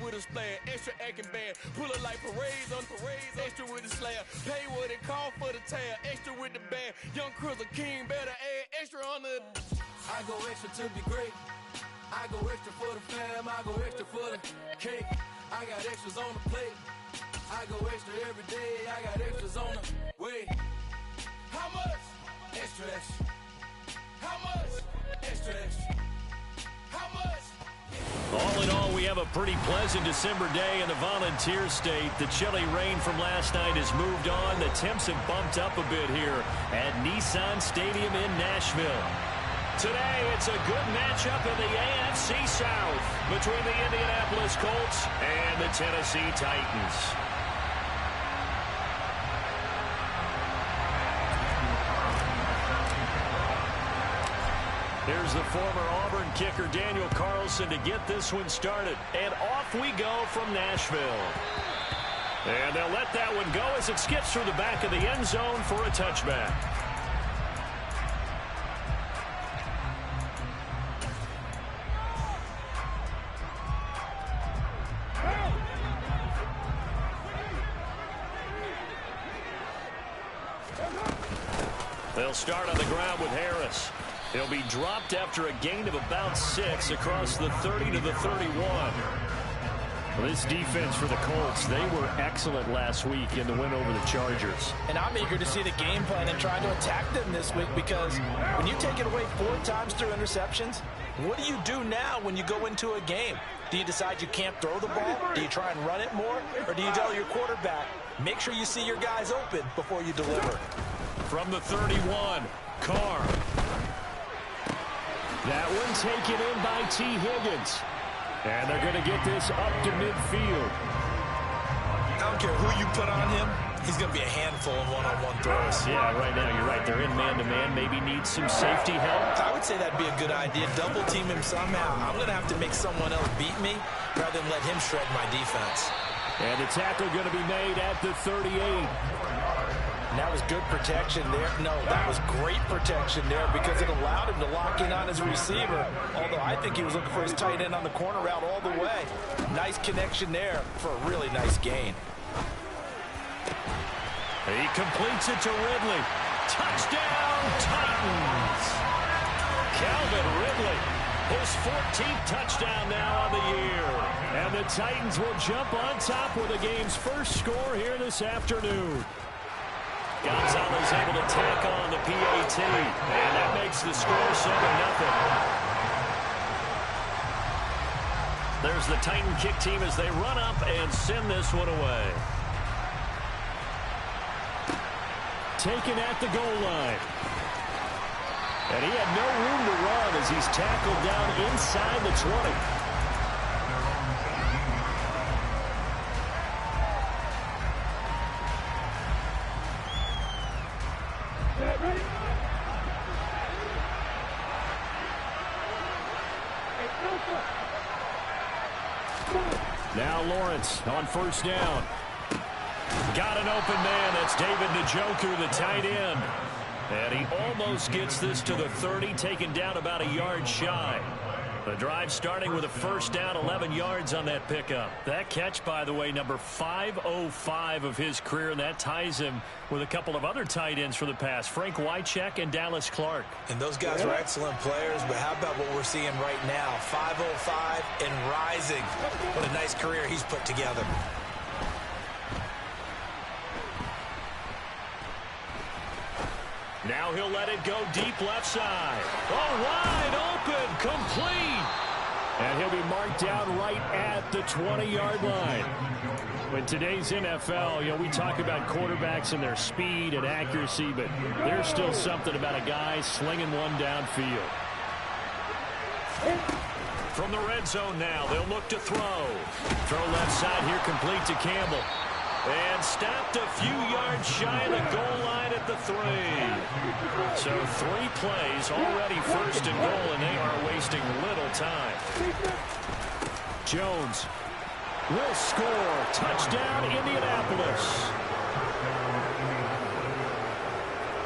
with a splash, extra acting bad. Pull it like parades on parades, extra with the slab. Pay what it call for the tab, extra with the bag. Young Crizzle King better add extra on the. I go extra to be great. I go extra for the fam, I go extra for the cake. I got extras on the plate. I go extra every day, I got extras on the way. How much? Extra, extra. How much? Extra, extra. How much? All in all, we have a pretty pleasant December day in the Volunteer State. The chilly rain from last night has moved on. The temps have bumped up a bit here at Nissan Stadium in Nashville. Today, it's a good matchup in the AFC South between the Indianapolis Colts and the Tennessee Titans. Here's the former Auburn kicker, Daniel Carlson, to get this one started. And off we go from Nashville. And they'll let that one go as it skips through the back of the end zone for a touchback. They'll start on the ground with Harris. He'll be dropped after a gain of about 6 across the 30 to the 31. Well, this defense for the Colts, they were excellent last week in the win over the Chargers. And I'm eager to see the game plan and try to attack them this week, because when you take it away 4 times through interceptions, what do you do now when you go into a game? Do you decide you can't throw the ball? Do you try and run it more? Or do you tell your quarterback, make sure you see your guys open before you deliver? From the 31, Carr. That one taken in by T. Higgins. And they're going to get this up to midfield. I don't care who you put on him, he's going to be a handful in one-on-one throws. Yeah, right now you're right. They're in man-to-man. Maybe need some safety help. I would say that'd be a good idea. Double team him somehow. I'm going to have to make someone else beat me rather than let him shred my defense. And the tackle going to be made at the 38. And that was good protection there. No, that was great protection there because it allowed him to lock in on his receiver. Although I think he was looking for his tight end on the corner route all the way. Nice connection there for a really nice gain. He completes it to Ridley. Touchdown, Titans! Calvin Ridley, his 14th touchdown now on the year. And the Titans will jump on top with the game's first score here this afternoon. Gonzalez able to tack on the PAT, and that makes the score 7-0. There's the Titan kick team as they run up and send this one away. Taken at the goal line. And he had no room to run as he's tackled down inside the 20. Now Lawrence on first down. Got an open man. That's David Njoku, the tight end. And he almost gets this to the 30, taken down about a yard shy. The drive starting with a first down, 11 yards on that pickup. That catch, by the way, number 505 of his career, and that ties him with a couple of other tight ends for the past, Frank Wycheck and Dallas Clark. And those guys are excellent players, but how about what we're seeing right now? 505 and rising. What a nice career he's put together. Now he'll let it go deep left side. Oh, wide open, complete. And he'll be marked down right at the 20-yard line. In today's NFL, we talk about quarterbacks and their speed and accuracy, but there's still something about a guy slinging one downfield. From the red zone now, they'll look to throw. Throw left side here, complete to Campbell. And stopped a few yards shy of the goal line at the 3. So 3 plays, already first and goal, and they are wasting little time. Jones will score. Touchdown, Indianapolis.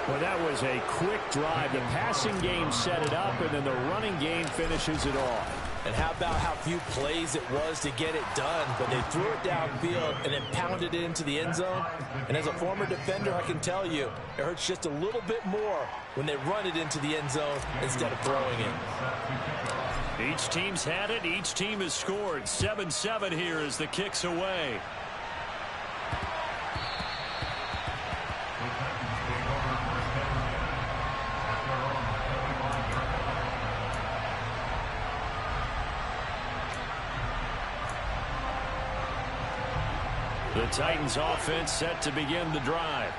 Well, that was a quick drive. The passing game set it up, and then the running game finishes it off. And how about how few plays it was to get it done, but they threw it downfield and then pounded it into the end zone. And as a former defender, I can tell you, it hurts just a little bit more when they run it into the end zone instead of throwing it. Each team's had it. Each team has scored. 7-7 here as the kick's away. The Titans offense set to begin the drive.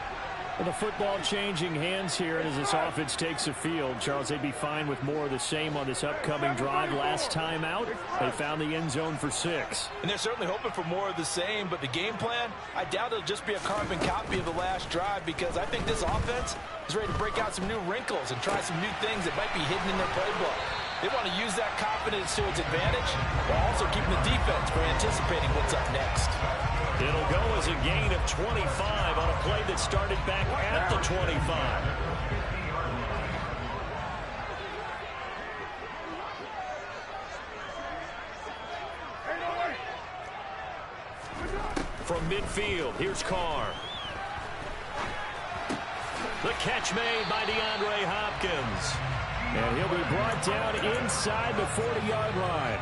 Well, the football changing hands here as this offense takes the field. Charles, they'd be fine with more of the same on this upcoming drive. Last time out, they found the end zone for 6. And they're certainly hoping for more of the same, but the game plan, I doubt it'll just be a carbon copy of the last drive, because I think this offense is ready to break out some new wrinkles and try some new things that might be hidden in their playbook. They want to use that confidence to its advantage while also keeping the defense from anticipating what's up next. It'll go as a gain of 25 on a play that started back at the 25. From midfield, here's Carr. The catch made by DeAndre Hopkins. And he'll be brought down inside the 40-yard line.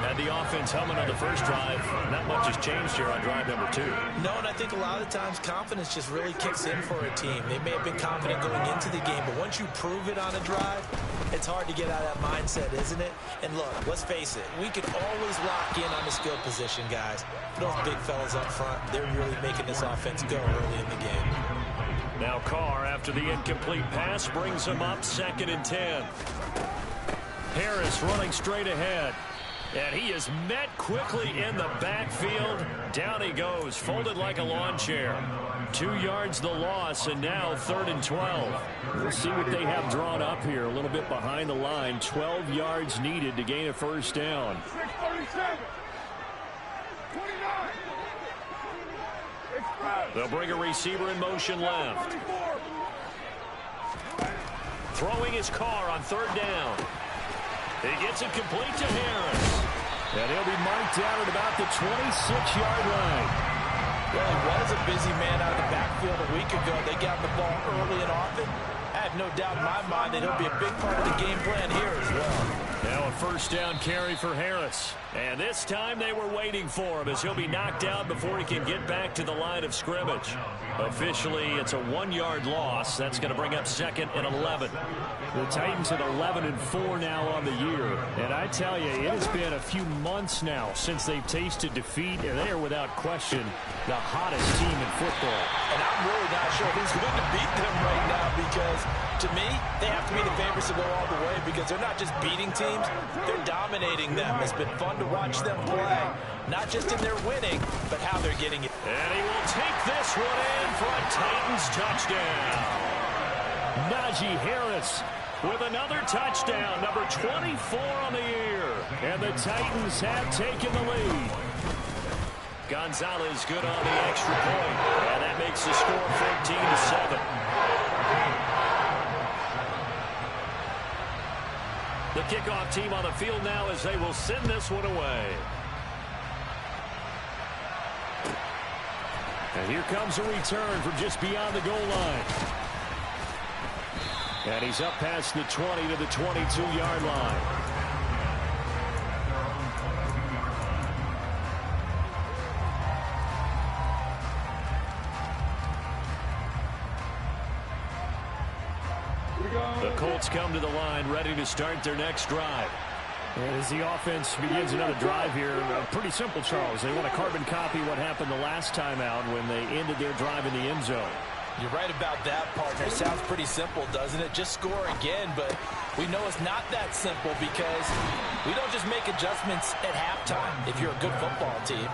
Had the offense humming on the first drive. Not much has changed here on drive number 2. No, and I think a lot of times confidence just really kicks in for a team. They may have been confident going into the game, but once you prove it on a drive, it's hard to get out of that mindset, isn't it? And look, let's face it, we can always lock in on the skill position, guys. Those big fellas up front, they're really making this offense go early in the game. Now Carr, after the incomplete pass, brings him up 2nd and 10. Harris running straight ahead. And he is met quickly in the backfield. Down he goes, folded like a lawn chair. 2 yards the loss, and now 3rd and 12. We'll see what they have drawn up here. A little bit behind the line. 12 yards needed to gain a first down. 6:37. 29. They'll bring a receiver in motion left. Throwing his Carr on 3rd down. He gets it complete to Harris. And he'll be marked down at about the 26-yard line. Well, he was a busy man out of the backfield a week ago. They got the ball early and often. I have no doubt in my mind that he'll be a big part of the game plan here as well. Now a first down carry for Harris. And this time they were waiting for him as he'll be knocked out before he can get back to the line of scrimmage. Officially, it's a 1-yard loss. That's going to bring up 2nd and 11. The Titans at 11-4 now on the year. And I tell you, it has been a few months now since they've tasted defeat, and they are without question the hottest team in football. And I'm really not sure who's going to beat them right now, because to me, they have to be the favorites to go all the way, because they're not just beating teams, they're dominating them. It's been fun to watch them play, not just in their winning, but how they're getting it. And he will take this one in for a Titans touchdown. Najee Harris with another touchdown, number 24 on the year. And the Titans have taken the lead. Gonzalez good on the extra point, and that makes the score 14-7. The kickoff team on the field now as they will send this one away. And here comes a return from just beyond the goal line. And he's up past the 20 to the 22-yard line. The Colts come to the line, ready to start their next drive. And as the offense begins another drive here, pretty simple, Charles. They want to carbon copy what happened the last time out when they ended their drive in the end zone. You're right about that, partner. Sounds pretty simple, doesn't it? Just score again, but we know it's not that simple, because we don't just make adjustments at halftime. If you're a good football team,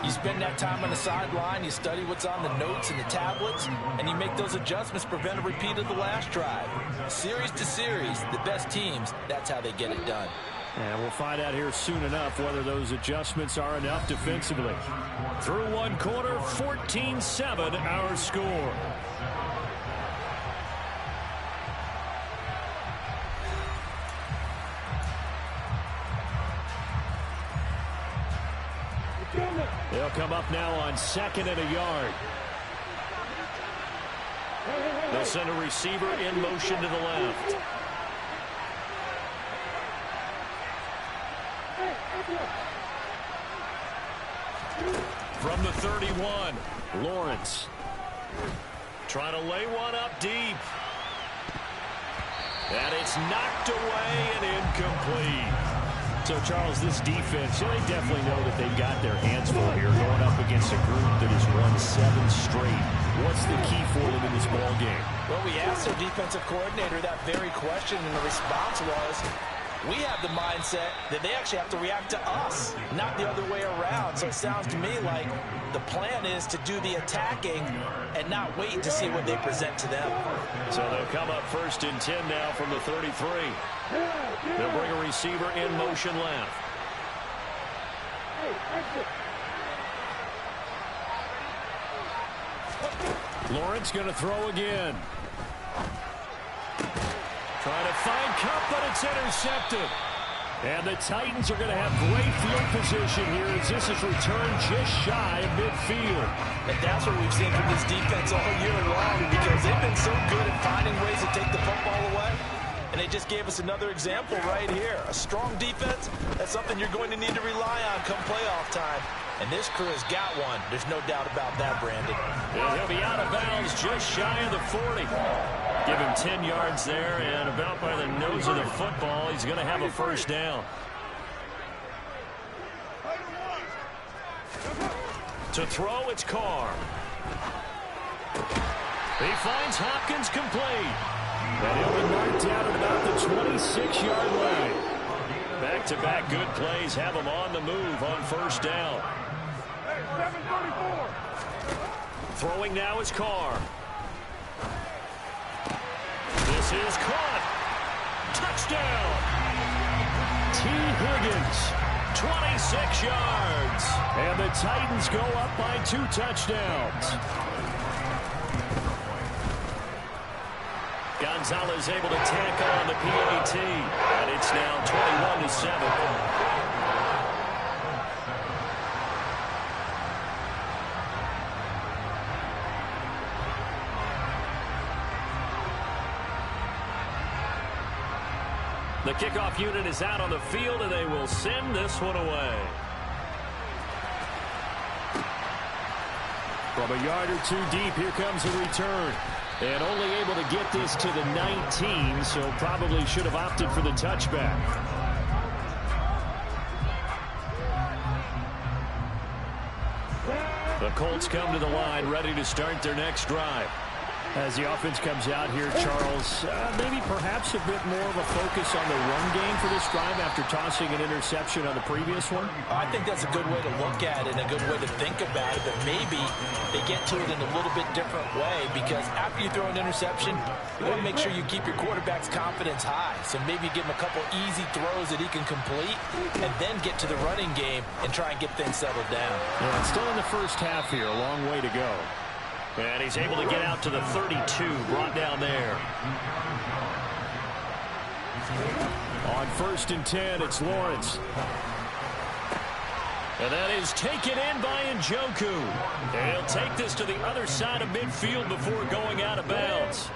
you spend that time on the sideline, you study what's on the notes and the tablets, and you make those adjustments to prevent a repeat of the last drive. Series to series, the best teams, that's how they get it done. And we'll find out here soon enough whether those adjustments are enough defensively. Through one quarter, 14-7 our score. They'll come up now on 2nd and a yard. They'll send a receiver in motion to the left. From the 31, Lawrence. Trying to lay one up deep. And it's knocked away and incomplete. So, Charles, this defense, they definitely know that they've got their hands full here going up against a group that has won 7 straight. What's the key for them in this ball game? Well, we asked their defensive coordinator that very question, and the response was, we have the mindset that they actually have to react to us, not the other way around. So it sounds to me like the plan is to do the attacking and not wait to see what they present to them. So they'll come up 1st and 10 now from the 33. They'll bring a receiver in motion left. Lawrence going to throw again. Trying to find Cup, but it's intercepted. And the Titans are going to have great field position here as this is returned just shy of midfield. And that's what we've seen from this defense all year long, because they've been so good at finding ways to take the football away. And they just gave us another example right here. A strong defense, that's something you're going to need to rely on come playoff time. And this crew has got one. There's no doubt about that, Brandon. And he'll be out of bounds just shy of the 40. Give him 10 yards there, and about by the nose of the football, he's going to have a 1st down. To throw, it's Carr. He finds Hopkins complete. And he'll be marked down at about the 26-yard line. Back-to-back good plays have him on the move on 1st down. Throwing now is Carr. This is caught. Touchdown. T. Higgins, 26 yards. And the Titans go up by 2 touchdowns. Gonzalez able to tack on the PAT. And it's now 21-7. The kickoff unit is out on the field, and they will send this one away. From a yard or 2 deep, here comes a return. And only able to get this to the 19, so probably should have opted for the touchback. The Colts come to the line, ready to start their next drive. As the offense comes out here, Charles, maybe perhaps a bit more of a focus on the run game for this drive after tossing an interception on the previous one? I think that's a good way to look at it and a good way to think about it, but maybe they get to it in a little bit different way, because after you throw an interception, you want to make sure you keep your quarterback's confidence high. So maybe give him a couple easy throws that he can complete and then get to the running game and try and get things settled down. Yeah, it's still in the first half here, a long way to go. And he's able to get out to the 32, brought down there. On 1st and 10, it's Lawrence. And that is taken in by Njoku. And he'll take this to the other side of midfield before going out of bounds.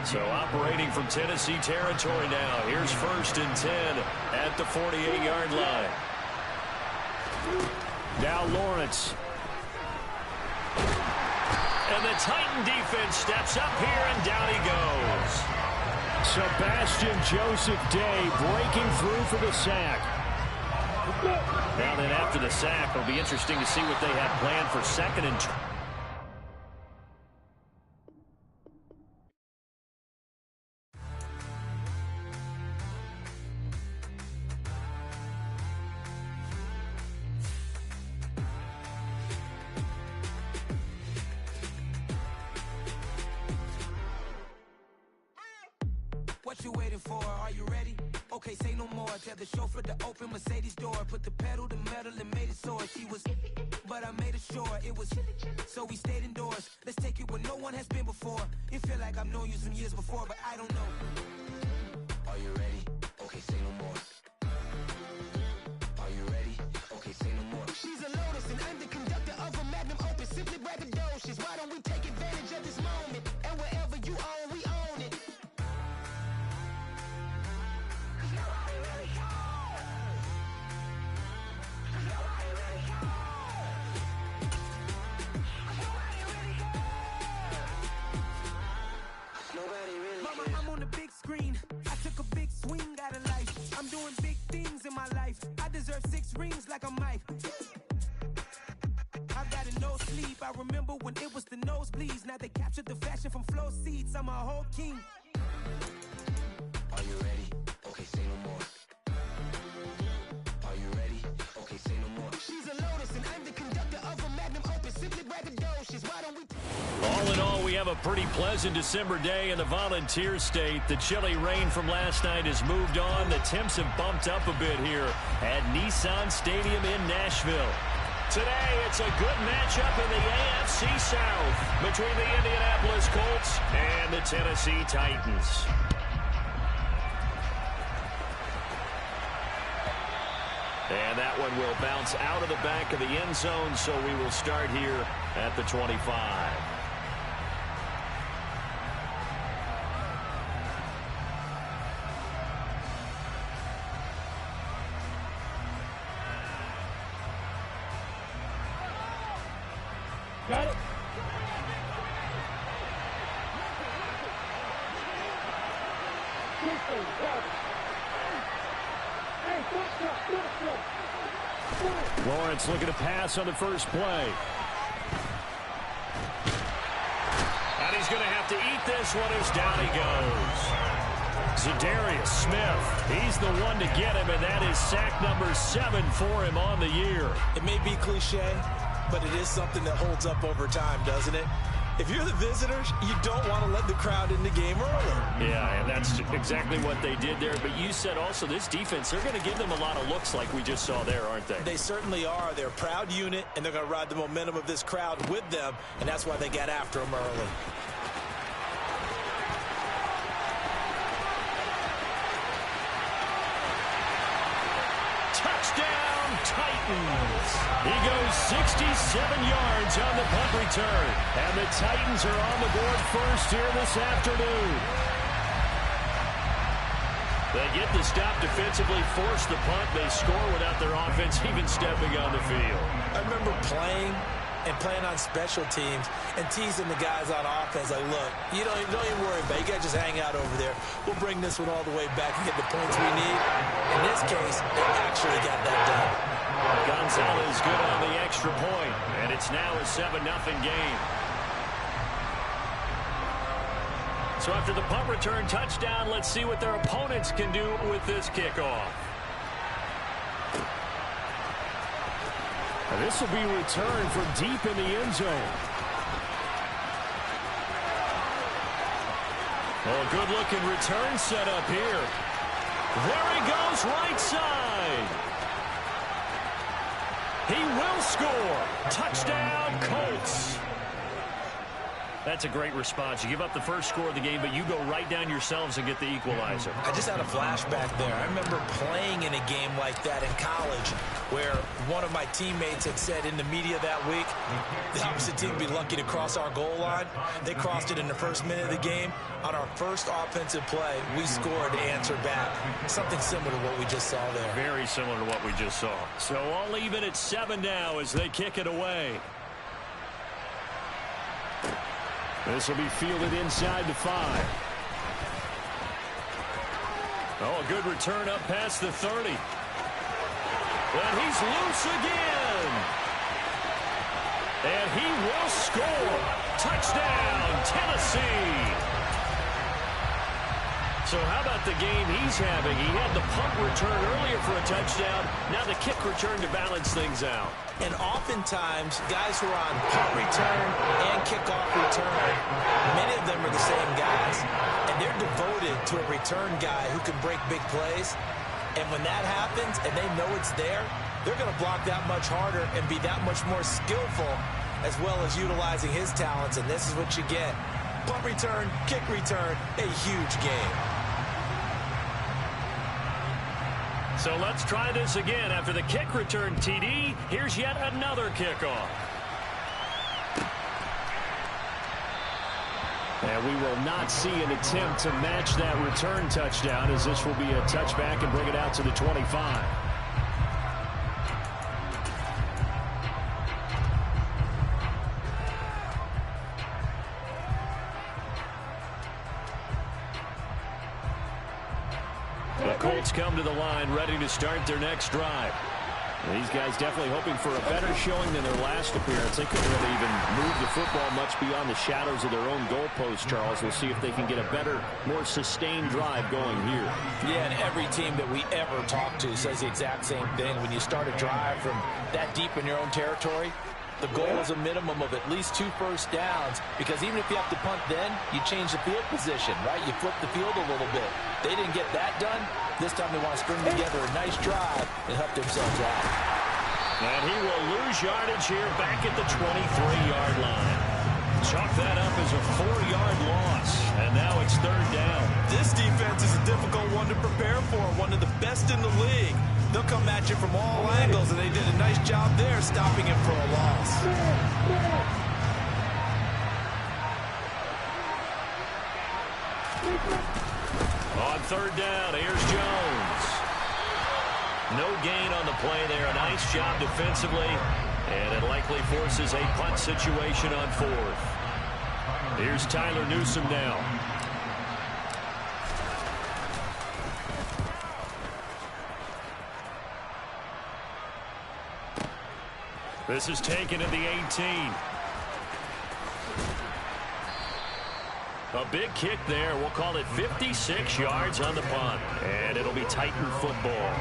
So operating from Tennessee territory now. Here's 1st and 10 at the 48-yard line. Now Lawrence. And the Titan defense steps up here, and down he goes. Sebastian Joseph Day breaking through for the sack. Now then, after the sack, it'll be interesting to see what they have planned for 2nd and 20. What you waiting for? Are you ready? Okay, say no more. Tell the chauffeur to open Mercedes door. Put the pedal to metal and made it soar. She was, but I made it sure it was. So we stayed indoors. Let's take it where no one has been before. It feel like I've known you some years before, but I don't know. Are you ready? Okay, say no more. Are you ready? Okay, say no more. She's a Lotus and I'm the I remember when it was the nosebleeds. Now they captured the fashion from flow seats. I'm a whole king. Are you ready? Okay, say no more. Are you ready? Okay, say no more. She's a lotus and I'm the conductor of a magnum opus. Simply braggadocious. Why don't we... All in all, we have a pretty pleasant December day in the Volunteer State. The chilly rain from last night has moved on. The temps have bumped up a bit here at Nissan Stadium in Nashville. Today, it's a good matchup in the AFC South between the Indianapolis Colts and the Tennessee Titans. And that one will bounce out of the back of the end zone, so we will start here at the 25. Got it. Lawrence looking to pass on the first play. And he's going to have to eat this one as down he goes. Za'Darius Smith, he's the one to get him, and that is sack number 7 for him on the year. It may be cliche, but it is something that holds up over time, doesn't it? If you're the visitors, you don't want to let the crowd in the game early. Yeah, and that's exactly what they did there. But you said also this defense, they're going to give them a lot of looks like we just saw there, aren't they? They certainly are. They're a proud unit, and they're going to ride the momentum of this crowd with them, and that's why they got after them early. Touchdown, Titans! He goes 67 yards on the punt return. And the Titans are on the board first here this afternoon. They get the stop defensively, force the punt. They score without their offense even stepping on the field. I remember playing on special teams and teasing the guys on offense like, look, you don't even worry about it. You guys just hang out over there. We'll bring this one all the way back and get the points we need. In this case, they actually got that done. Gonzalez good on the extra point, and it's now a 7-0 game. So after the punt return touchdown, let's see what their opponents can do with this kickoff. And this will be returned from deep in the end zone. Oh, good-looking return set up here. There he goes, right side. He will score. Touchdown, Colts. That's a great response. You give up the first score of the game, but you go right down yourselves and get the equalizer. I just had a flashback there. I remember playing in a game like that in college where one of my teammates had said in the media that week the opposite team would be lucky to cross our goal line. They crossed it in the first minute of the game. On our first offensive play, we scored to answer back. Something similar to what we just saw there. Very similar to what we just saw. So all even at 7 now as they kick it away. This will be fielded inside the 5. Oh, a good return up past the 30. And he's loose again. And he will score. Touchdown, Tennessee. So how about the game he's having? He had the punt return earlier for a touchdown. Now the kick return to balance things out. And oftentimes, guys who are on punt return and kickoff return, many of them are the same guys. And they're devoted to a return guy who can break big plays. And when that happens and they know it's there, they're going to block that much harder and be that much more skillful, as well as utilizing his talents. And this is what you get. Punt return, kick return, a huge game. So let's try this again. After the kick return, TD, here's yet another kickoff. And we will not see an attempt to match that return touchdown, as this will be a touchback and bring it out to the 25. The Colts come to the line ready to start their next drive. These guys definitely hoping for a better showing than their last appearance. They couldn't really even move the football much beyond the shadows of their own goalpost, Charles. We'll see if they can get a better, more sustained drive going here. Yeah, and every team that we ever talk to says the exact same thing. When you start a drive from that deep in your own territory, the goal is a minimum of at least 2 first downs, because even if you have to punt then, you change the field position, right? You flip the field a little bit. They didn't get that done. This time they want to string together a nice drive and help themselves out. And he will lose yardage here back at the 23-yard line. Chalk that up as a 4-yard loss, and now it's 3rd down. This defense is a difficult one to prepare for, one of the best in the league. They'll come at you from all angles, and they did a nice job there stopping him for a loss. On 3rd down, here's Jones. No gain on the play there. A nice job defensively, and it likely forces a punt situation on 4th. Here's Tyler Newsome now. This is taken at the 18. A big kick there. We'll call it 56 yards on the punt. And it'll be Titan football.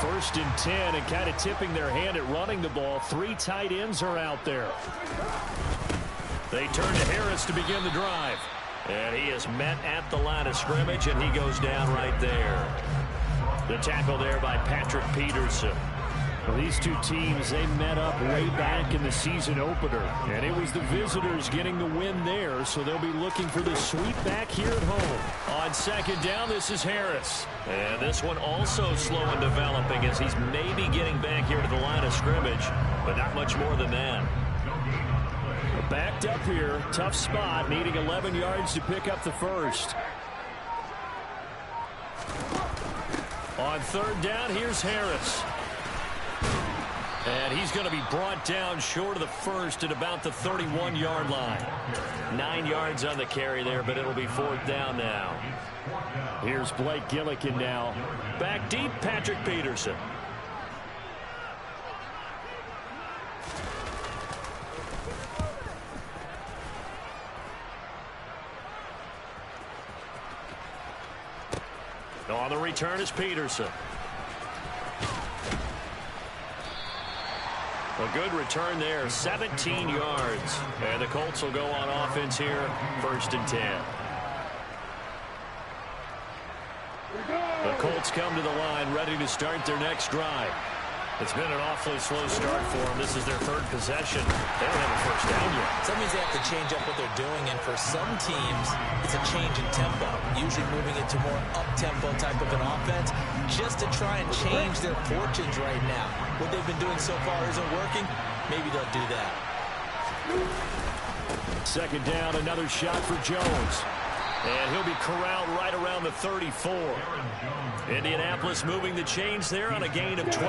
First and 10, and kind of tipping their hand at running the ball. 3 tight ends are out there. They turn to Harris to begin the drive. And he is met at the line of scrimmage, and he goes down right there. The tackle there by Patrick Peterson. Well, these two teams, they met up way back in the season opener, and it was the visitors getting the win there, so they'll be looking for the sweep back here at home. On 2nd down, this is Harris. And this one also slow in developing as he's maybe getting back here to the line of scrimmage, but not much more than that. Backed up here, tough spot, needing 11 yards to pick up the first. On 3rd down, here's Harris. And he's going to be brought down short of the first at about the 31-yard line. 9 yards on the carry there, but it'll be 4th down now. Here's Blake Gillikin now. Back deep, Patrick Peterson. On the return is Peterson. A good return there, 17 yards. And the Colts will go on offense here, 1st and 10. The Colts come to the line, ready to start their next drive. It's been an awfully slow start for them. This is their 3rd possession. They don't have a first down yet. So that means they have to change up what they're doing, and for some teams, it's a change in tempo, usually moving it to more up-tempo type of an offense, just to try and change their fortunes right now. What they've been doing so far isn't working. Maybe they'll do that. 2nd down, another shot for Jones. And he'll be corralled right around the 34. Indianapolis moving the chains there on a gain of 12.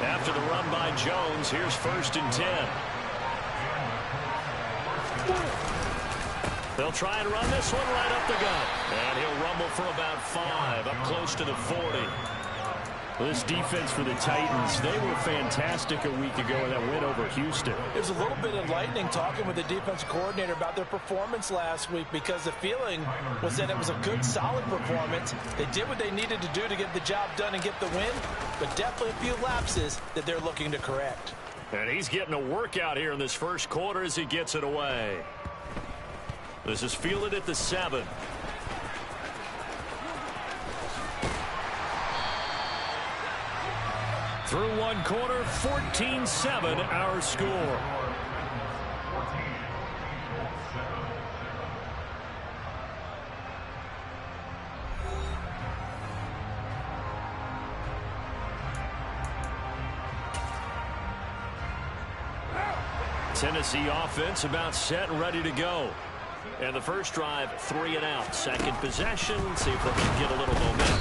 After the run by Jones, here's 1st and 10. They'll try and run this one right up the gut. And he'll rumble for about 5, up close to the 40. This defense for the Titans, they were fantastic a week ago in that win over Houston. It was a little bit enlightening talking with the defensive coordinator about their performance last week, because the feeling was that it was a good, solid performance. They did what they needed to do to get the job done and get the win, but definitely a few lapses that they're looking to correct. And he's getting a workout here in this first quarter as he gets it away. This is fielded at the 7. Through one quarter, 14-7 our score. Tennessee offense about set and ready to go. And the first drive, 3 and out. Second possession, see if they can get a little momentum.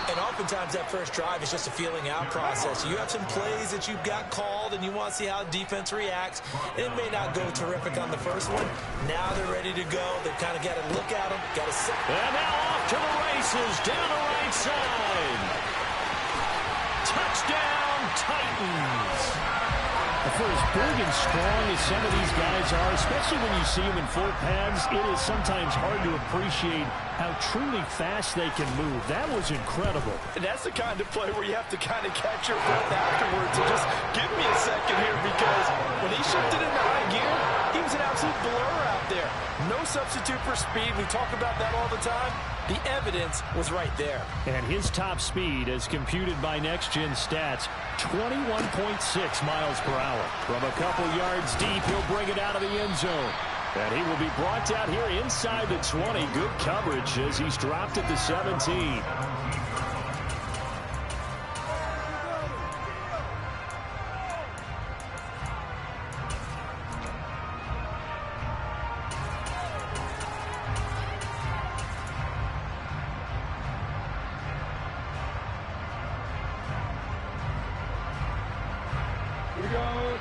And oftentimes that first drive is just a feeling out process. You have some plays that you've got called and you want to see how defense reacts. It may not go terrific on the first one. Now they're ready to go. They've kind of got to look at them, got to set. And now off to the races down the right side. Touchdown, Titans. For as big and strong as some of these guys are, especially when you see them in full pads, it is sometimes hard to appreciate how truly fast they can move. That was incredible. And that's the kind of play where you have to kind of catch your breath afterwards and just give me a second here, because when he shifted into high gear, he was an absolute blur out there. No substitute for speed. We talk about that all the time. The evidence was right there. And his top speed, as computed by Next Gen Stats, 21.6 miles per hour. From a couple yards deep, he'll bring it out of the end zone. And he will be brought down here inside the 20. Good coverage as he's dropped at the 17.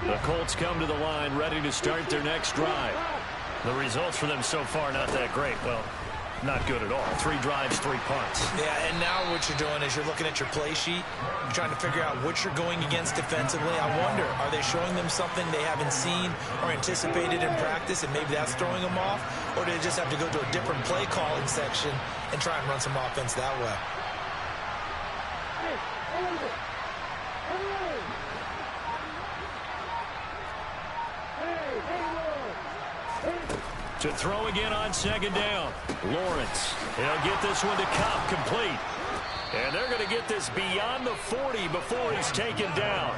The Colts come to the line ready to start their next drive. The results for them so far not that great. Well, not good at all. 3 drives, 3 punts. Yeah, and now what you're doing is you're looking at your play sheet. You're trying to figure out what you're going against defensively. I wonder, are they showing them something they haven't seen or anticipated in practice, and maybe that's throwing them off? Or do they just have to go to a different play calling section and try and run some offense that way? To throw again on second down. Lawrence. He'll get this one to Cobb, complete. And they're going to get this beyond the 40 before he's taken down.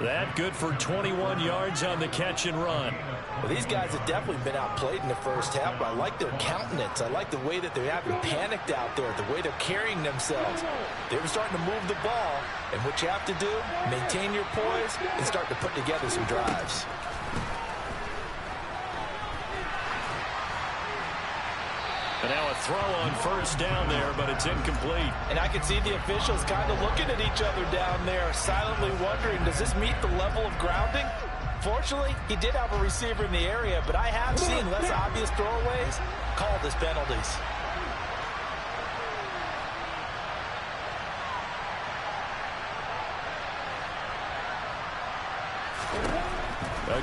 That good for 21 yards on the catch and run. Well, these guys have definitely been outplayed in the first half, but I like their countenance. I like the way that they haven't panicked out there, the way they're carrying themselves. They were starting to move the ball, and what you have to do, maintain your poise and start to put together some drives. And now a throw on first down there, but it's incomplete. And I can see the officials kind of looking at each other down there, silently wondering, does this meet the level of grounding? Fortunately, he did have a receiver in the area, but I have seen less obvious throwaways called as penalties.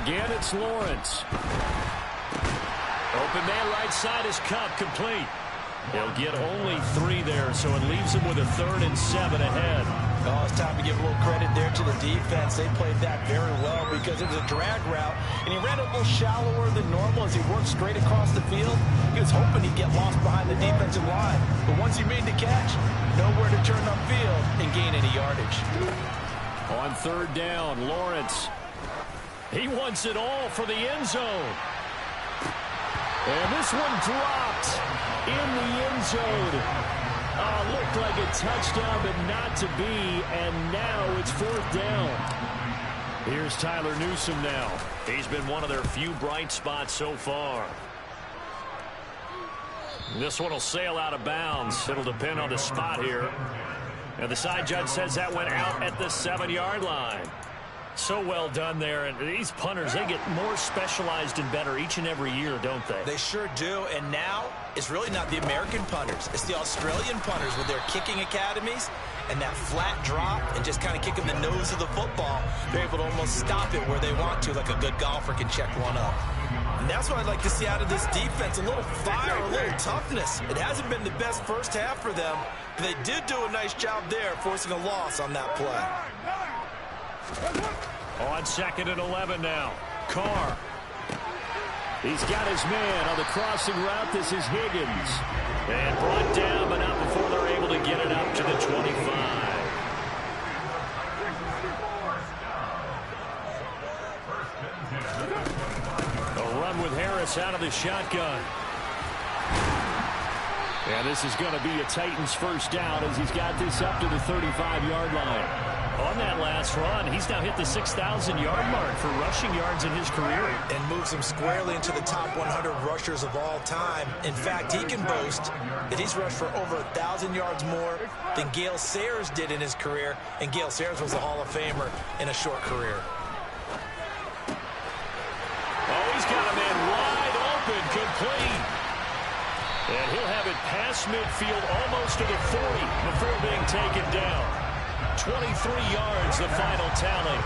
Again, it's Lawrence. Open man right side is Cup, complete. He'll get only 3 there, so it leaves him with a 3rd and 7 ahead. Oh, it's time to give a little credit there to the defense. They played that very well because it was a drag route, and he ran a little shallower than normal as he worked straight across the field. He was hoping he'd get lost behind the defensive line, but once he made the catch, nowhere to turn upfield and gain any yardage. On 3rd down, Lawrence. He wants it all for the end zone. And this one dropped in the end zone. Looked like a touchdown, but not to be. And now it's 4th down. Here's Tyler Newsome now. He's been one of their few bright spots so far. This one will sail out of bounds. It'll depend on the spot here. And the side judge says that went out at the 7-yard line. So well done there, and these punters, they get more specialized and better each and every year, don't they? They sure do, and now it's really not the American punters. It's the Australian punters with their kicking academies and that flat drop and just kind of kicking the nose of the football. They're able to almost stop it where they want to, like a good golfer can check one up. And that's what I'd like to see out of this defense, a little fire, a little toughness. It hasn't been the best first half for them, but they did do a nice job there, forcing a loss on that play. On 2nd and 11 now. Carr. He's got his man on the crossing route. This is Higgins. And brought down, but not before they're able to get it up to the 25. A run with Harris out of the shotgun. And this is going to be a Titans first down as he's got this up to the 35-yard line. On that last run, he's now hit the 6,000-yard mark for rushing yards in his career. And moves him squarely into the top 100 rushers of all time. In fact, he can boast that he's rushed for over 1,000 yards more than Gale Sayers did in his career. And Gale Sayers was a Hall of Famer in a short career. Oh, he's got a man wide open, complete. And he'll have it past midfield almost to the 40 before being taken down. 23 yards, the final tally.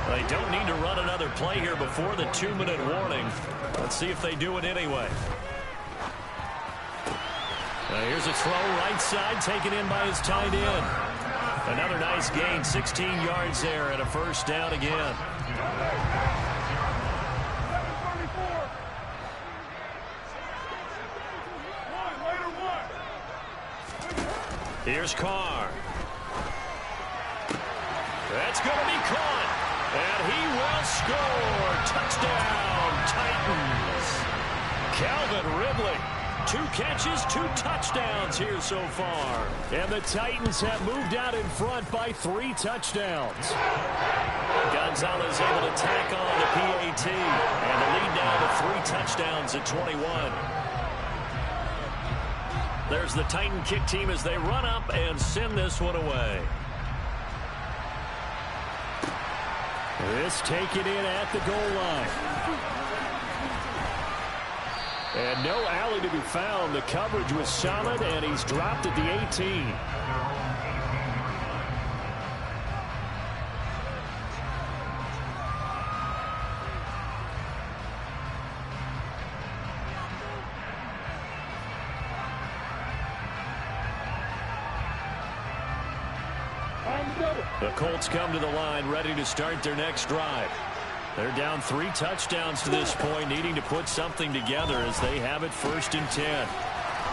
They don't need to run another play here before the 2-minute warning. Let's see if they do it anyway. Here's a throw right side, taken in by his tight end. Another nice gain, 16 yards there, and a first down again. Here's Carr. That's going to be caught. And he will score. Touchdown, Titans. Calvin Ridley. 2 catches, 2 touchdowns here so far. And the Titans have moved out in front by 3 touchdowns. Gonzalez able to tack on the PAT. And the lead now to 3 touchdowns at 21. There's the Titan kick team as they run up and send this one away. This taken in at the goal line. And no alley to be found. The coverage was solid, and he's dropped at the 18. The Colts come to the line, ready to start their next drive. They're down 3 touchdowns to this point, needing to put something together as they have it 1st and 10.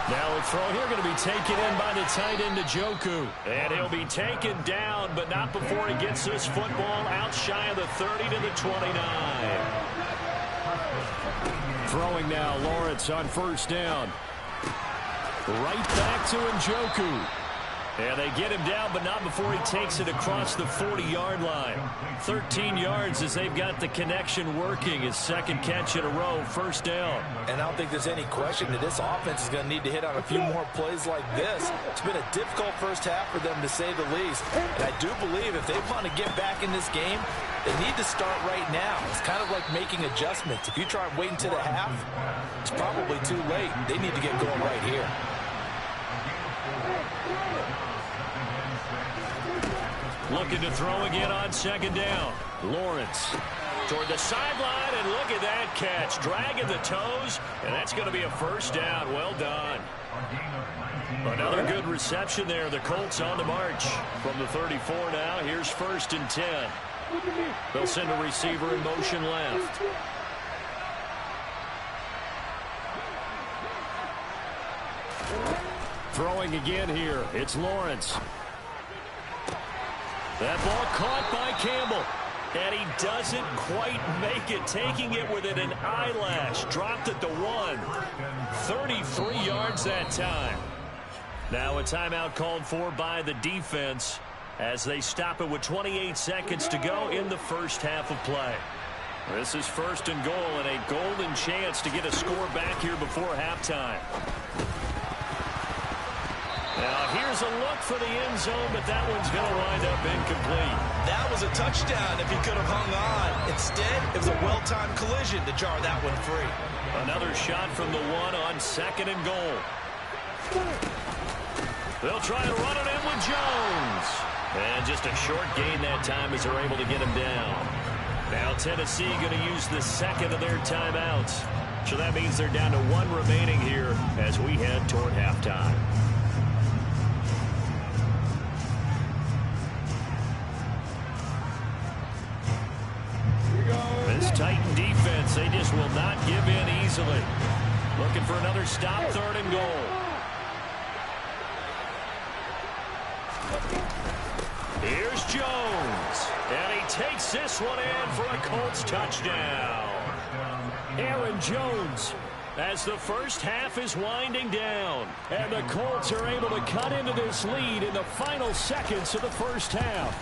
Now a throw here going to be taken in by the tight end, Njoku. And he'll be taken down, but not before he gets this football out shy of the 30 to the 29. Throwing now, Lawrence on 1st down. Right back to Njoku. And they get him down, but not before he takes it across the 40-yard line. 13 yards as they've got the connection working. His 2nd catch in a row, 1st down. And I don't think there's any question that this offense is going to need to hit on a few more plays like this. It's been a difficult first half for them, to say the least. And I do believe if they want to get back in this game, they need to start right now. It's kind of like making adjustments. If you try and wait until the half, it's probably too late. They need to get going right here. Looking to throw again on 2nd down. Lawrence toward the sideline, and look at that catch. Dragging the toes, and that's going to be a 1st down. Well done. Another good reception there. The Colts on the march. From the 34 now, here's 1st and 10. They'll send a receiver in motion left. Throwing again here. It's Lawrence. That ball caught by Campbell. And he doesn't quite make it. Taking it within an eyelash. Dropped at the 1. 33 yards that time. Now a timeout called for by the defense as they stop it with 28 seconds to go in the first half of play. This is 1st and goal and a golden chance to get a score back here before halftime. Now here's a look for the end zone, but that one's going to wind up incomplete. That was a touchdown if he could have hung on. Instead, it was a well-timed collision to jar that one free. Another shot from the 1 on 2nd and goal. They'll try to run it in with Jones. And just a short gain that time as they're able to get him down. Now Tennessee going to use the 2nd of their timeouts. So that means they're down to 1 remaining here as we head toward halftime. This Titan defense, they just will not give in easily. Looking for another stop, 3rd and goal. Here's Jones. And he takes this one in for a Colts touchdown. Aaron Jones, as the first half is winding down. And the Colts are able to cut into this lead in the final seconds of the first half.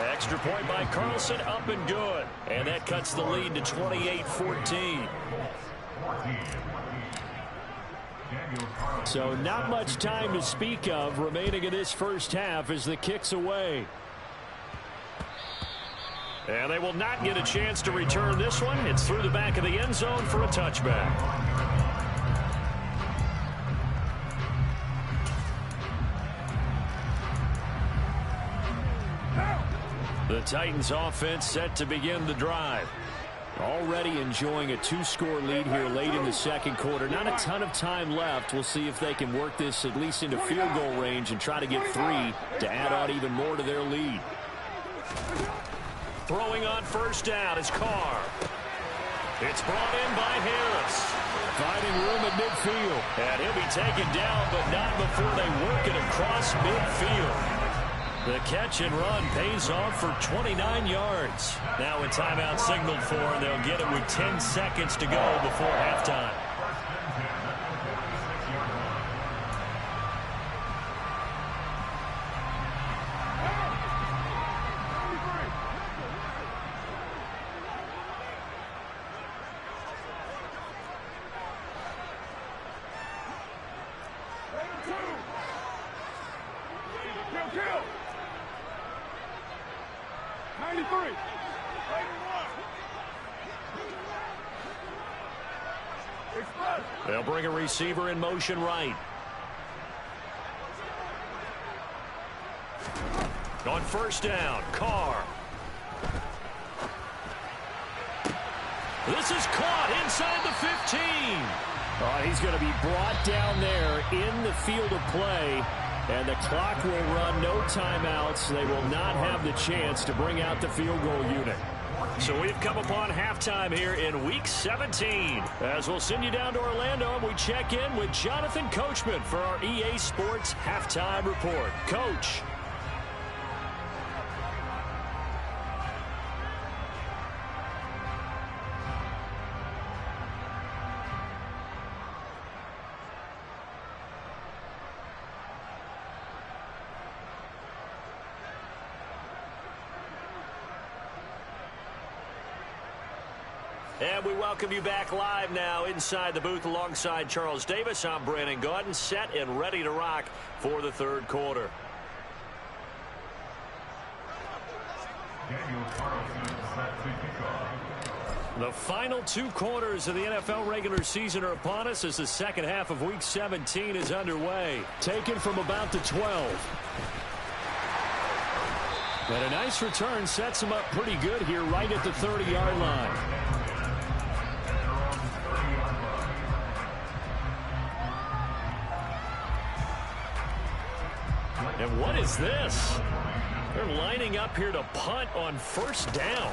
Extra point by Carlson, up and good. And that cuts the lead to 28-14. So not much time to speak of remaining in this first half as the kick's away. And they will not get a chance to return this one. It's through the back of the end zone for a touchback. The Titans offense set to begin the drive. Already enjoying a 2-score lead here late in the second quarter. Not a ton of time left. We'll see if they can work this at least into field goal range and try to get 3 to add on even more to their lead. Throwing on first down is Carr. It's brought in by Harris. Finding room at midfield. And he'll be taken down, but not before they work it across midfield. The catch and run pays off for 29 yards. Now a timeout signaled for, and they'll get it with 10 seconds to go before halftime. They'll bring a receiver in motion right. On first down, Carr. This is caught inside the 15. He's going to be brought down there in the field of play. And the clock will run, no timeouts. They will not have the chance to bring out the field goal unit. So we've come upon halftime here in Week 17. As we'll send you down to Orlando, and we check in with Jonathan Coachman for our EA Sports Halftime Report. Coach. And we welcome you back live now inside the booth alongside Charles Davis. I'm Brandon Gaudin, set and ready to rock for the third quarter. The final 2 quarters of the NFL regular season are upon us as the second half of Week 17 is underway. Taken from about the 12. And a nice return sets him up pretty good here right at the 30-yard line. And what is this? They're lining up here to punt on first down.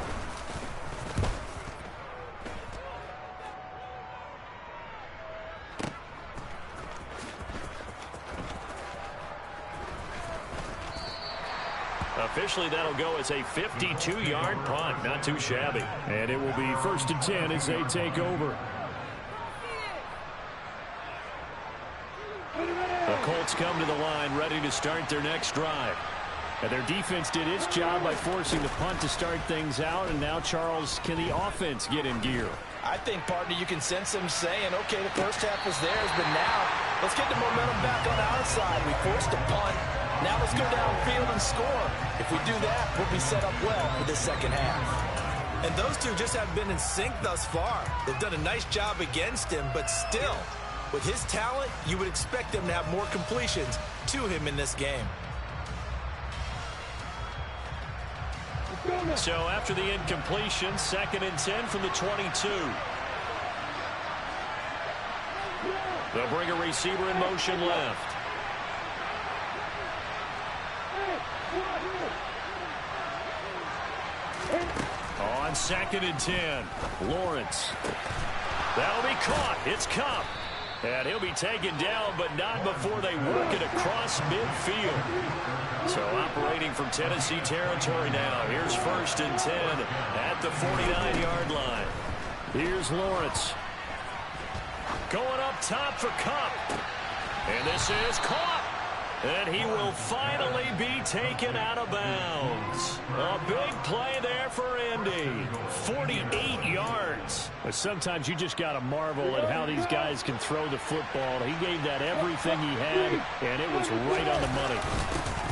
Officially, that'll go as a 52-yard punt. Not too shabby. And it will be 1st and 10 as they take over. The Colts come to the line ready to start their next drive. And their defense did its job by forcing the punt to start things out. And now, Charles, can the offense get in gear? I think, partner, you can sense them saying, okay, the first half was theirs, but now let's get the momentum back on our side. We forced a punt. Now let's go downfield and score. If we do that, we'll be set up well for the second half. And those two just haven't been in sync thus far. They've done a nice job against him, but still, with his talent, you would expect them to have more completions to him in this game. So after the incompletion, 2nd and 10 from the 22. They'll bring a receiver in motion left. On 2nd and 10, Lawrence. That'll be caught. It's Cup. And he'll be taken down, but not before they work it across midfield. So operating from Tennessee territory now. Here's 1st and 10 at the 49-yard line. Here's Lawrence. Going up top for Cup. And this is caught. And he will finally be taken out of bounds. A big play there for Indy. 48 yards. But sometimes you just got to marvel at how these guys can throw the football. He gave that everything he had, and it was right on the money.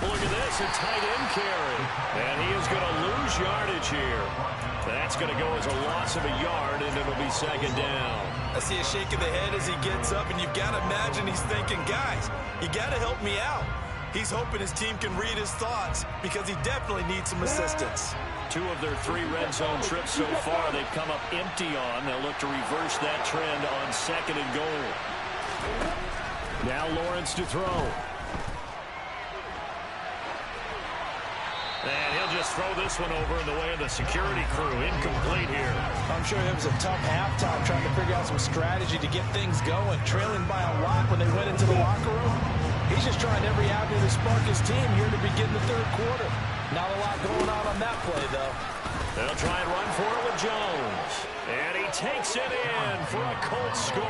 Look at this, a tight end carry. And he is going to lose yardage here. That's going to go as a loss of a yard, and it'll be second down. I see a shake of the head as he gets up, and you've got to imagine he's thinking, guys, you got to help me out. He's hoping his team can read his thoughts because he definitely needs some assistance. 2 of their 3 red zone trips so far they've come up empty on. They'll look to reverse that trend on second and goal. Now Lawrence to throw. And he'll just throw this one over in the way of the security crew. Incomplete here. I'm sure it was a tough halftime trying to figure out some strategy to get things going, trailing by a lot when they went into the locker room. He's just trying every avenue to spark his team here to begin the third quarter. Not a lot going on that play, though. They'll try and run for it with Jones. And he takes it in for a Colts score.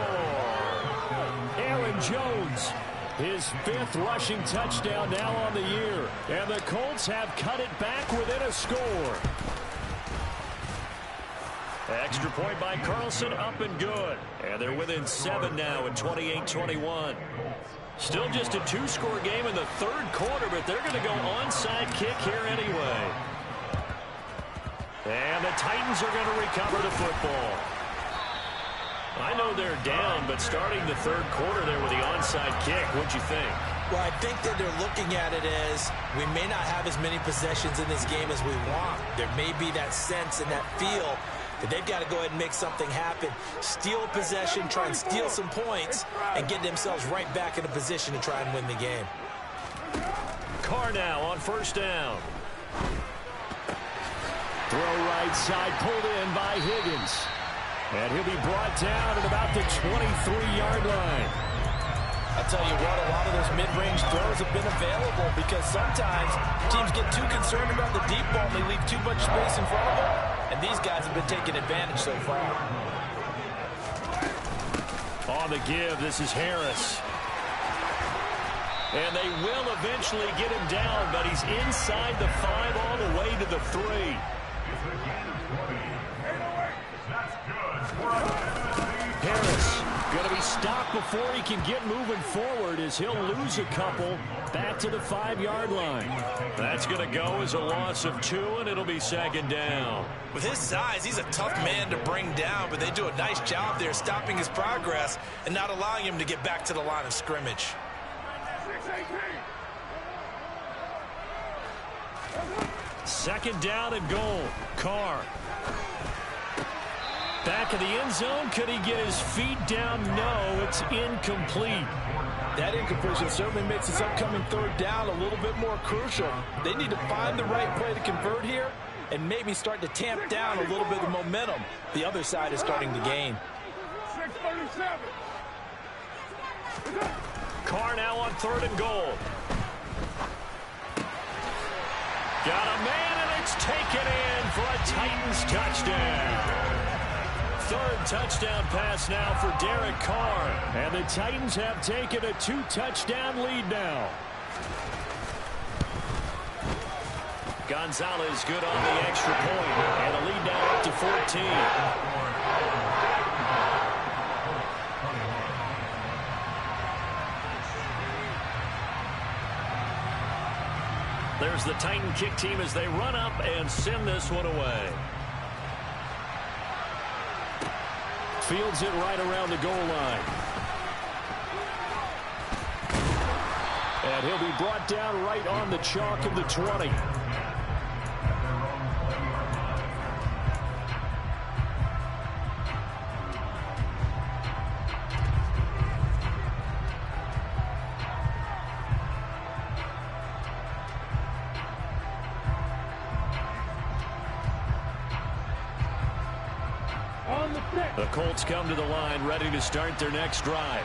Aaron Jones, his 5th rushing touchdown now on the year. And the Colts have cut it back within a score. Extra point by Carlson, up and good. And they're within 7 now at 28-21. Still just a 2-score game in the third quarter, but they're going to go onside kick here anyway. And the Titans are going to recover the football. I know they're down, but starting the third quarter there with the onside kick, what'd you think? Well, I think that they're looking at it as we may not have as many possessions in this game as we want. There may be that sense and that feel that they've got to go ahead and make something happen. Steal a possession, try and steal some points, and get themselves right back in a position to try and win the game. Carr now on first down. Throw right side, pulled in by Higgins. And he'll be brought down at about the 23-yard line. I'll tell you what, a lot of those mid-range throws have been available because sometimes teams get too concerned about the deep ball and they leave too much space in front of them. And these guys have been taking advantage so far. On the give, this is Harris. And they will eventually get him down, but he's inside the 5 all the way to the 3. Harris going to be stopped before he can get moving forward as he'll lose a couple back to the 5-yard line. That's going to go as a loss of 2, and it'll be second down. With his size, he's a tough man to bring down, but they do a nice job there stopping his progress and not allowing him to get back to the line of scrimmage. Second down and goal. Carr. Back in the end zone. Could he get his feet down? No, it's incomplete. That incompletion certainly makes this upcoming third down a little bit more crucial. They need to find the right play to convert here and maybe start to tamp down a little bit of momentum the other side is starting to gain. Carr now on third and goal. Got a man, and it's taken in for a Titans touchdown. Third touchdown pass now for Derek Carr. And the Titans have taken a 2-touchdown lead now. Gonzalez good on the extra point. And a lead now up to 14. There's the Titan kick team as they run up and send this one away. Fields it right around the goal line. And he'll be brought down right on the chalk of the 20. The Colts come to the line ready to start their next drive.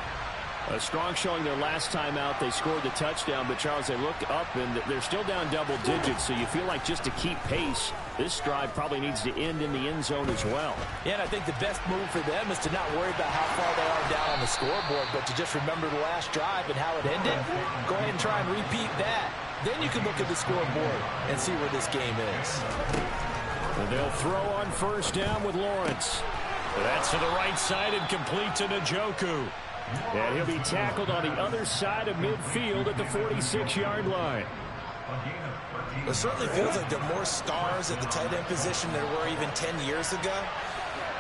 A strong showing their last time out. They scored the touchdown, but Charles, they look up and they're still down double digits, so you feel like just to keep pace, this drive probably needs to end in the end zone as well. Yeah, and I think the best move for them is to not worry about how far they are down on the scoreboard, but to just remember the last drive and how it ended. Go ahead and try and repeat that. Then you can look at the scoreboard and see where this game is. And they'll throw on first down with Lawrence. That's to the right side and complete to Njoku. And he'll be tackled on the other side of midfield at the 46-yard line. It certainly feels like there are more stars at the tight end position than there were even 10 years ago.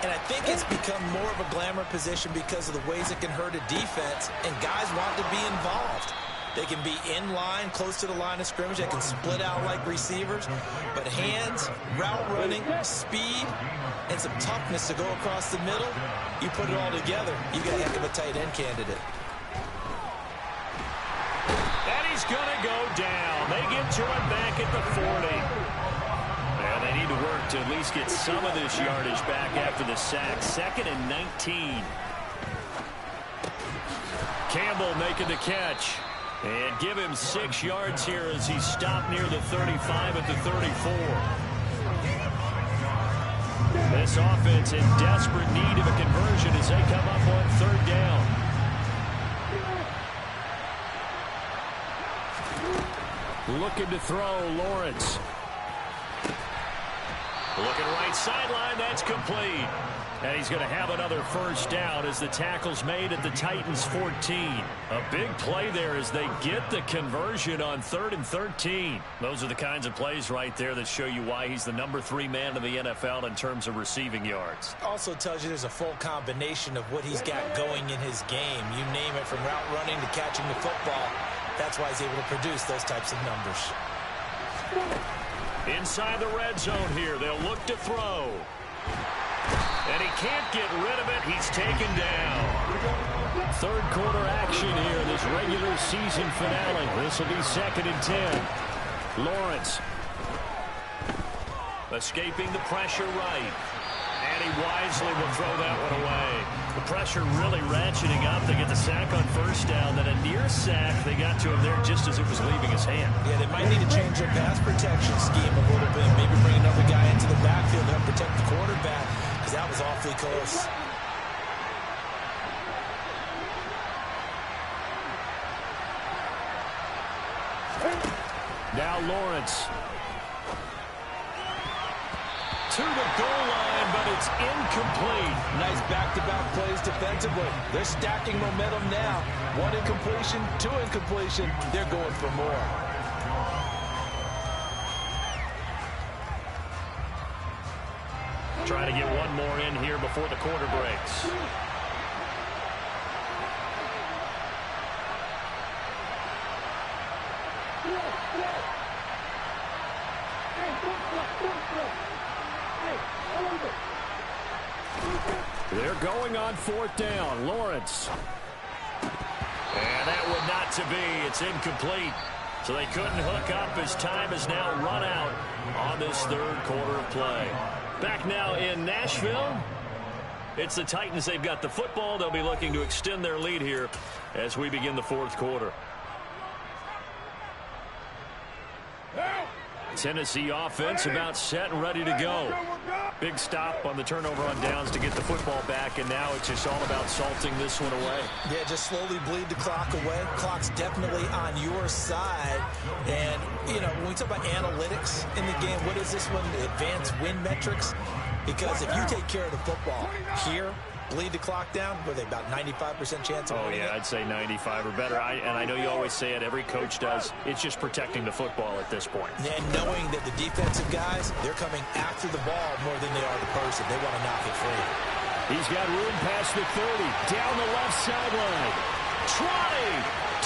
And I think it's become more of a glamour position because of the ways it can hurt a defense, and guys want to be involved. They can be in line, close to the line of scrimmage. They can split out like receivers. But hands, route running, speed, and some toughness to go across the middle, you put it all together, you got a heck of a tight end candidate. And he's going to go down. They get to him back at the 40. And they need to work to at least get some of this yardage back after the sack. 2nd and 19. Campbell making the catch. And give him 6 yards here as he stopped near the 35 at the 34. This offense in desperate need of a conversion as they come up on 3rd down. Looking to throw, Lawrence. Looking right sideline, that's complete. And he's going to have another first down as the tackle's made at the Titans' 14. A big play there as they get the conversion on 3rd and 13. Those are the kinds of plays right there that show you why he's the number 3 man in the NFL in terms of receiving yards. Also tells you there's a full combination of what he's got going in his game. You name it, from route running to catching the football. That's why he's able to produce those types of numbers. Inside the red zone here, they'll look to throw. And he can't get rid of it. He's taken down. 3rd quarter action here, this regular season finale. This will be 2nd and 10. Lawrence escaping the pressure right. And he wisely will throw that one away. The pressure really ratcheting up. They get the sack on first down. Then a near sack. They got to him there just as it was leaving his hand. Yeah, they might need to change their pass protection scheme a little bit. Maybe bring another guy into the backfield to help protect the quarterback, because that was awfully close. Now Lawrence. To the goal line, but it's incomplete. Nice back-to-back plays defensively. They're stacking momentum now. 1 incompletion, 2 incompletion. They're going for more. Trying to get one more in here before the quarter breaks. They're going on 4th down. Lawrence. And that would not to be. It's incomplete. So they couldn't hook up as time has now run out on this 3rd quarter of play. Back now in Nashville. It's the Titans. They've got the football. They'll be looking to extend their lead here as we begin the 4th quarter. Tennessee offense about set and ready to go. Big stop on the turnover on downs to get the football back, and now it's just all about salting this one away. Yeah, just slowly bleed the clock away. Clock's definitely on your side. And, you know, when we talk about analytics in the game, what is this one? Advanced win metrics? Because if you take care of the football here, bleed the clock down, were they about 95% chance of winning it? I'd say 95 or better. And I know you always say it, every coach does. It's just protecting the football at this point. And knowing that the defensive guys, they're coming after the ball more than they are the person. They want to knock it free. He's got room past the 30, down the left sideline. 20,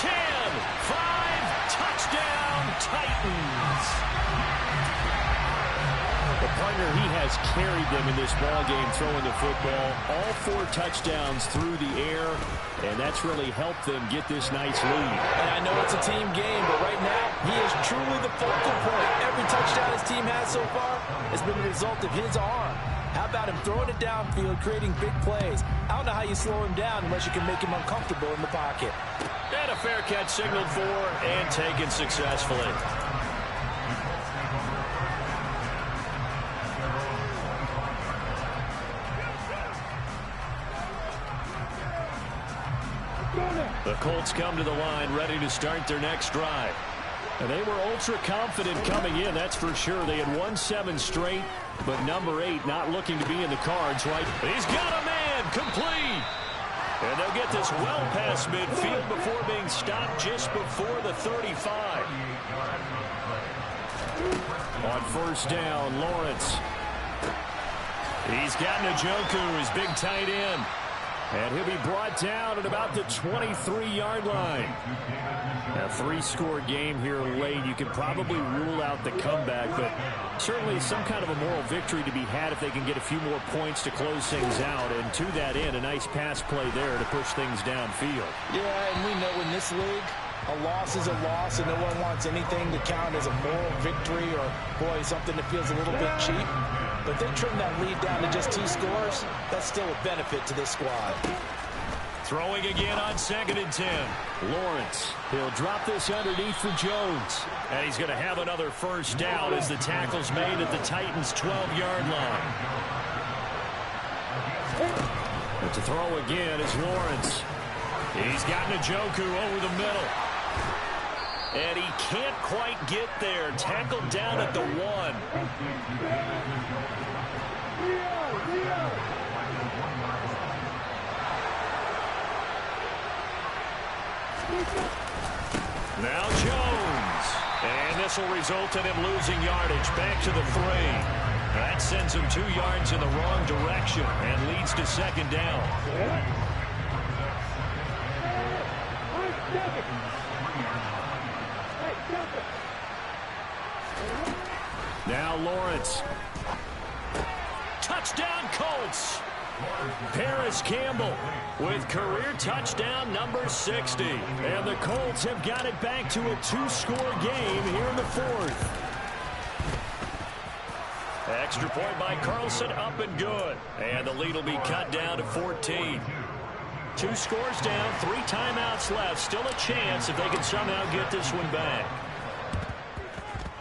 10, 5, touchdown, Titans. The partner, he has carried them in this ballgame, throwing the football. All 4 touchdowns through the air, and that's really helped them get this nice lead. And I know it's a team game, but right now, he is truly the focal point. Every touchdown his team has so far has been the result of his arm. How about him throwing it downfield, creating big plays? I don't know how you slow him down unless you can make him uncomfortable in the pocket. And a fair catch signaled for and taken successfully. The Colts come to the line, ready to start their next drive. And they were ultra confident coming in, that's for sure. They had won 7 straight, but number 8 not looking to be in the cards, right? He's got a man, complete. And they'll get this well past midfield before being stopped just before the 35. On first down, Lawrence. He's got Njoku, his big tight end. And he'll be brought down at about the 23-yard line. A 3-score game here late. You can probably rule out the comeback, but certainly some kind of a moral victory to be had if they can get a few more points to close things out. And to that end, a nice pass play there to push things downfield. Yeah, and we know in this league, a loss is a loss, and no one wants anything to count as a moral victory or, boy, something that feels a little bit cheap. But they trim that lead down to just 2 scores. That's still a benefit to this squad. Throwing again on 2nd and 10. Lawrence, he'll drop this underneath for Jones. And he's going to have another first down as the tackle's made at the Titans' 12-yard line. But to throw again is Lawrence. He's got Njoku over the middle. And he can't quite get there. Tackled down at the 1. Now Jones. And this will result in him losing yardage back to the 3. That sends him 2 yards in the wrong direction and leads to 2nd down. Now Lawrence. Touchdown Colts. Paris Campbell with career touchdown number 60. And the Colts have got it back to a 2-score game here in the 4th. Extra point by Carlson, up and good. And the lead will be cut down to 14. 2 scores down, 3 timeouts left. Still a chance if they can somehow get this one back.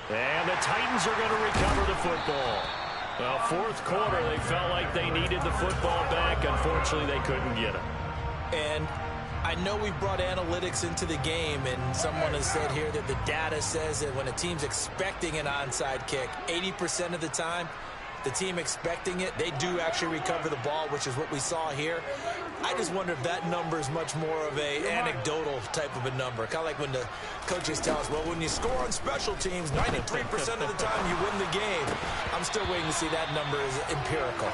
And the Titans are going to recover the football. Well, 4th quarter, they felt like they needed the football back. Unfortunately, they couldn't get it. And I know we brought analytics into the game, and someone has said here that the data says that when a team's expecting an onside kick, 80% of the time, the team expecting it, they do actually recover the ball, which is what we saw here. I just wonder if that number is much more of a anecdotal type of a number. Kind of like when the coaches tell us, well, when you score on special teams, 93% of the time you win the game. I'm still waiting to see that number is empirical.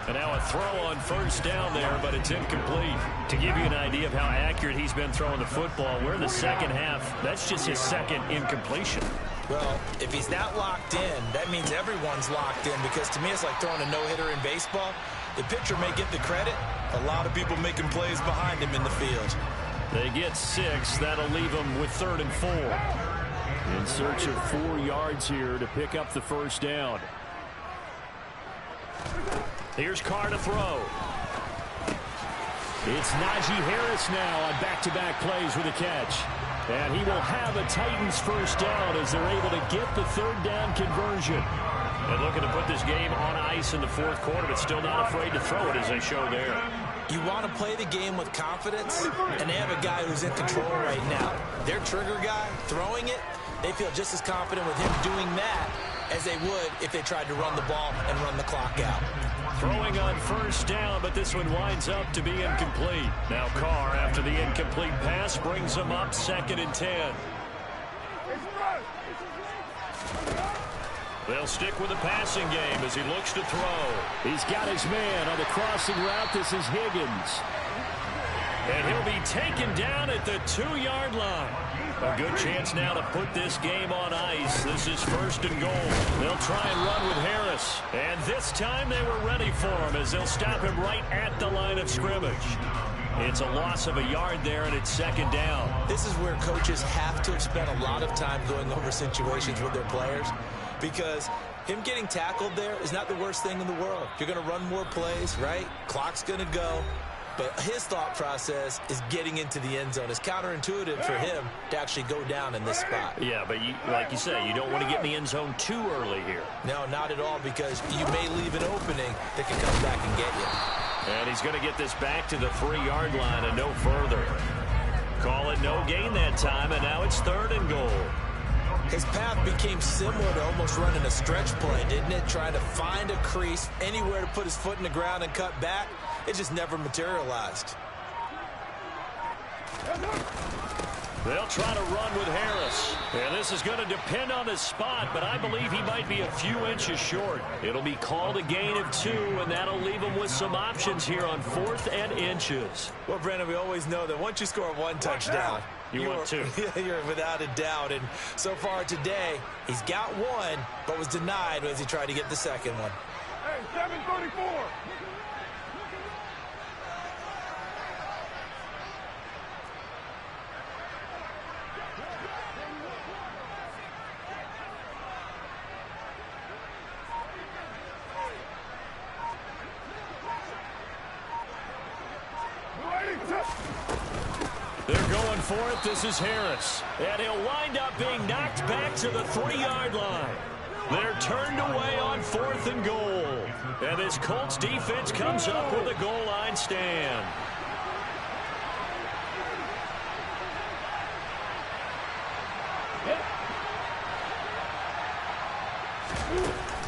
And now a throw on first down there, but it's incomplete. To give you an idea of how accurate he's been throwing the football, we're in the second half. That's just his 2nd incompletion. Well, if he's that locked in, that means everyone's locked in, because to me it's like throwing a no-hitter in baseball. The pitcher may get the credit. A lot of people making plays behind him in the field. They get 6. That'll leave them with 3rd and 4. In search of 4 yards here to pick up the first down. Here's Carr to throw. It's Najee Harris now on back-to-back plays with a catch. And he will have a Titans first down as they're able to get the 3rd down conversion. And looking to put this game on ice in the 4th quarter, but still not afraid to throw it as they show there. You want to play the game with confidence, and they have a guy who's in control right now. Their trigger guy throwing it, they feel just as confident with him doing that as they would if they tried to run the ball and run the clock out. Throwing on first down, but this one winds up to be incomplete. Now Carr, after the incomplete pass, brings him up 2nd and 10. They'll stick with the passing game as he looks to throw. He's got his man on the crossing route. This is Higgins. And he'll be taken down at the 2-yard line. A good chance now to put this game on ice. This is 1st and goal. They'll try and run with Harris. And this time they were ready for him as they'll stop him right at the line of scrimmage. It's a loss of a yard there, and it's 2nd down. This is where coaches have to have spent a lot of time going over situations with their players, because him getting tackled there is not the worst thing in the world. You're going to run more plays, right? Clock's going to go. But his thought process is getting into the end zone. It's counterintuitive for him to actually go down in this spot. Yeah, but like you say, you don't want to get in the end zone too early here. No, not at all, because you may leave an opening that can come back and get you. And he's going to get this back to the 3-yard line and no further. Call it no gain that time, and now it's 3rd and goal. His path became similar to almost running a stretch play, didn't it? Trying to find a crease, anywhere to put his foot in the ground and cut back. It just never materialized. They'll try to run with Harris. And this is going to depend on his spot, but I believe he might be a few inches short. It'll be called a gain of 2, and that'll leave him with some options here on 4th and inches. Well, Brandon, we always know that once you score 1 touchdown, you want 2. You're without a doubt. And so far today, he's got 1, but was denied as he tried to get the second one. Hey, 734. They're going for it. This is Harris. And he'll wind up being knocked back to the 3-yard line. They're turned away on 4th and goal. And this Colts defense comes up with a goal line stand.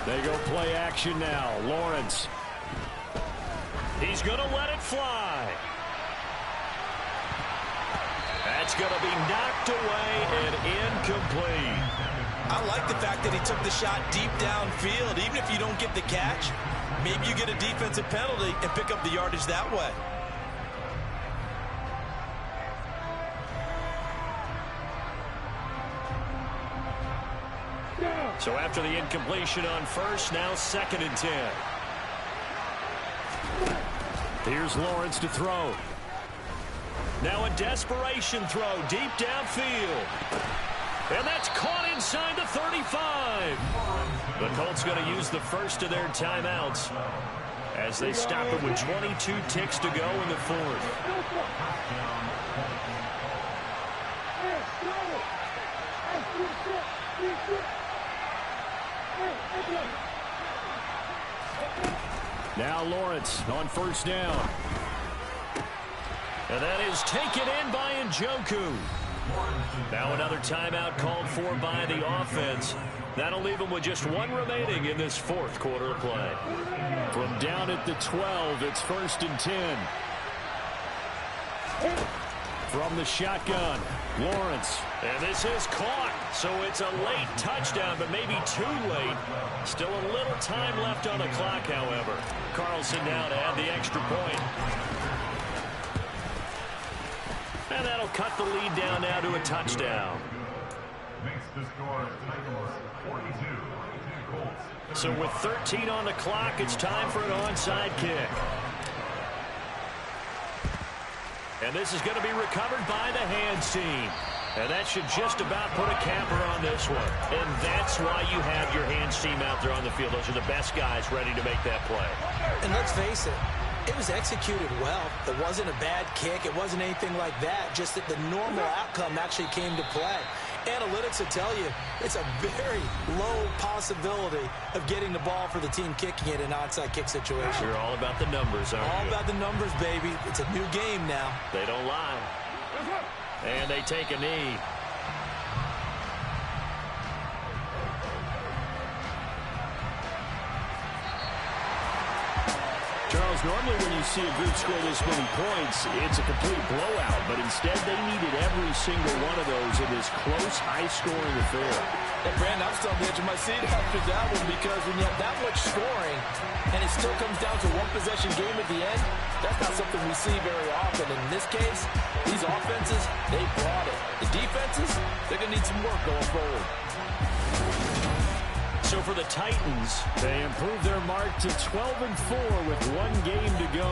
They go play action now. Lawrence. He's going to let it fly. That's going to be knocked away and incomplete. I like the fact that he took the shot deep downfield. Even if you don't get the catch, maybe you get a defensive penalty and pick up the yardage that way. So after the incompletion on 1st, now 2nd and 10. Here's Lawrence to throw. Now a desperation throw deep downfield. And that's caught inside the 35. The Colts going to use the first of their timeouts as they stop it with 22 ticks to go in the 4th. Now Lawrence on 1st down. And that is taken in by Njoku. Now another timeout called for by the offense. That'll leave them with just 1 remaining in this 4th quarter of play. From down at the 12, it's 1st and 10. From the shotgun, Lawrence. And this is caught. So it's a late touchdown, but maybe too late. Still a little time left on the clock, however. Carlson now to add the extra point. And that'll cut the lead down now to a touchdown. Makes the score Titans 42. Colts. So with 13 on the clock, it's time for an onside kick. And this is going to be recovered by the hands team. And that should just about put a capper on this one. And that's why you have your hands team out there on the field. Those are the best guys ready to make that play. And let's face it, it was executed well. It wasn't a bad kick. It wasn't anything like that. Just that the normal outcome actually came to play. Analytics will tell you it's a very low possibility of getting the ball for the team kicking it in an onside kick situation. You're all about the numbers, aren't you? All about the numbers, baby. It's a new game now. They don't lie. And they take a knee. Charles, normally when you see a group score this many points, it's a complete blowout. But instead, they needed every single one of those in this close, high-scoring affair. And Brandon, I'm still on the edge of my seat after that one, because when you have that much scoring and it still comes down to one possession game at the end, that's not something we see very often. And in this case, these offenses, they brought it. The defenses, they're going to need some work going forward. So for the Titans, they improved their mark to 12-4 with 1 game to go.